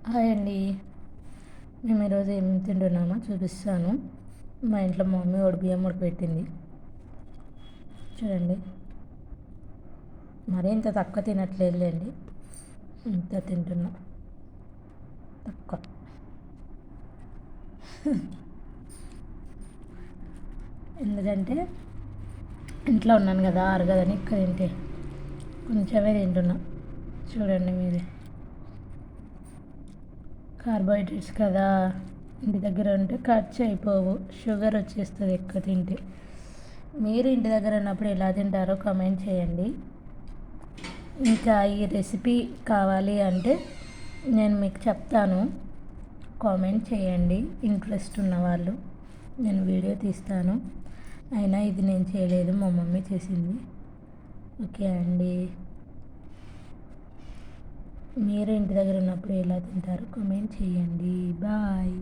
Hi అండి. మేము ఈరోజు ఏం తింటున్నామో చూపిస్తాను. మా ఇంట్లో మా మమ్మీ బియ్యం పెట్టింది చూడండి. మరీ ఇంత తక్కువ తినట్లేదులేండి, ఇంత తింటున్నా తక్కువ. ఎందుకంటే ఇంట్లో ఉన్నాను కదా, అరగదని ఇక్కడ తింటే కొంచెమే తింటున్నా. చూడండి మీరే, కార్బోహైడ్రేట్స్ కదా, ఇంటి దగ్గర ఉంటే ఖర్చు అయిపోవు, షుగర్ వచ్చేస్తుంది ఎక్కువ తింటే. మీరు ఇంటి దగ్గర ఉన్నప్పుడు ఎలా తింటారో కామెంట్ చేయండి. ఇంకా ఈ రెసిపీ కావాలి అంటే నేను మీకు చెప్తాను, కామెంట్ చేయండి. ఇంట్రెస్ట్ ఉన్నవాళ్ళు నేను వీడియో తీస్తాను. అయినా ఇది నేను చేయలేదు, మా మమ్మీ చేసింది. ఓకే అండి. మీరు ఇంటి దగ్గర ఉన్నప్పుడు ఎలా తింటారో కామెంట్ చేయండి. బాయ్.